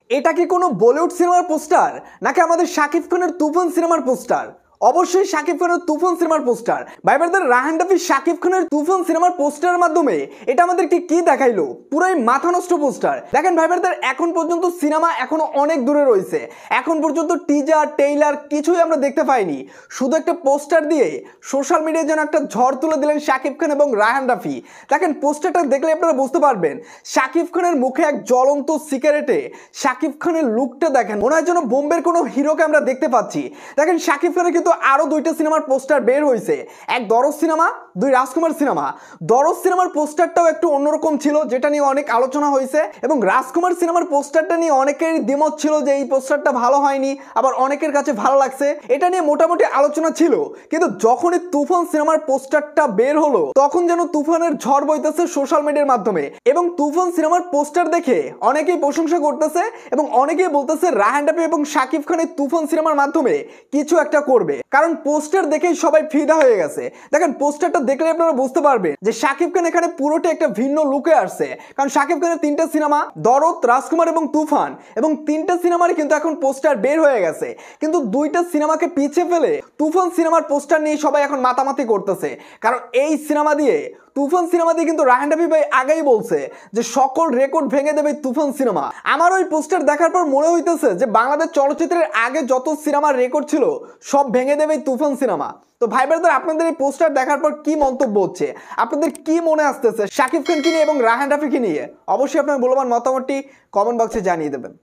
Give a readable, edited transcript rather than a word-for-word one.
এটা কি কোনো বলিউড সিনেমার পোস্টার নাকি আমাদের শাকিব খানের তুফান সিনেমার পোস্টার? অবশ্যই শাকিব খানের তুফান সিনেমার পোস্টার। ভাই ব্রাদার, রায়হান রাফি শাকিব খানের তুফান সিনেমার পোস্টারের মাধ্যমে এটা আমাদেরকে কি দেখাইলো? পুরাই মাথা নষ্ট পোস্টার। দেখেন ভাই ব্রাদার, এখন পর্যন্ত সিনেমা এখনো অনেক দূরে রয়েছে। এখন পর্যন্ত টিজার টেইলার কিছুই আমরা দেখতে পাইনি। শুধু একটা পোস্টার দিয়ে সোশ্যাল মিডিয়ায় যেন একটা ঝড় তুলে দিলেন শাকিব খান এবং রায়হান রাফি। দেখেন পোস্টারটা দেখলে আপনারা বুঝতে পারবেন শাকিব খানের মুখে এক জ্বলন্ত সিগারেটে শাকিব খানের লুকটা দেখেন, মনে হয় যেন বোম্বের কোনো হিরোকে আমরা দেখতে পাচ্ছি। দেখেন শাকিব খানের কিন্তু আরো দুইটা সিনেমার পোস্টার বের হয়েছে, এক দরজ সিনেমা, দুই রাজকুমার সিনেমা। দরজ সিনেমার পোস্টারটাও একটু অন্যরকম ছিল, যেটা নিয়ে অনেক আলোচনা হয়েছে, এবং রাজকুমার সিনেমার পোস্টারটা নিয়ে অনেকেরই দ্বিমত ছিল যে এই পোস্টারটা ভালো হয়নি, আবার অনেকের কাছে ভালো লাগছে। এটা নিয়ে মোটামুটি আলোচনা ছিল, কিন্তু যখনই তুফান সিনেমার পোস্টারটা বের হলো তখন যেন তুফানের ঝড় বইতেছে সোশ্যাল মিডিয়ার মাধ্যমে। এবং তুফান সিনেমার পোস্টার দেখে অনেকেই প্রশংসা করতেছে এবং অনেকেই বলতেছে রায়হান রাফি এবং শাকিব খানের তুফান সিনেমার মাধ্যমে কিছু একটা করবে, কারণ পোস্টার দেখেই সবাই ফিদা হয়ে গেছে। দেখেন পোস্টারটা দেখলে আপনারা বুঝতে পারবেন যে শাকিব খান এখানে পুরোটা একটা ভিন্ন লুকে আসছে, কারণ শাকিব খানের তিনটা সিনেমা দরদ, রাজকুমার এবং তুফান, এবং তিনটা সিনেমারই কিন্তু এখন পোস্টার বের হয়ে গেছে। কিন্তু দুইটা সিনেমাকে পিছিয়ে ফেলে তুফান সিনেমার পোস্টার নিয়ে সবাই এখন মাতামাতি করতেছে, কারণ এই সিনেমা দিয়ে তুফান সিনেমা দিয়ে কিন্তু রায়হান রাফি ভাই আগেই বলছে যে সকল রেকর্ড ভেঙে দেবে তুফান সিনেমা। আমার ওই পোস্টার দেখার পর মনে হইতেছে যে বাংলাদেশ চলচ্চিত্রের আগে যত সিনেমার রেকর্ড ছিল সব ভেঙে দেবে তুফান সিনেমা। তো ভাই ব্রাদার, আপনাদের এই পোস্টার দেখার পর কি মন্তব্য হচ্ছে? আপনাদের কি মনে আসতেছে শাকিব খানকে নিয়ে এবং রায়হান রাফিকে নিয়ে? অবশ্যই আপনার মূল্যবান মতামতটি কমেন্ট বক্সে জানিয়ে দেবেন।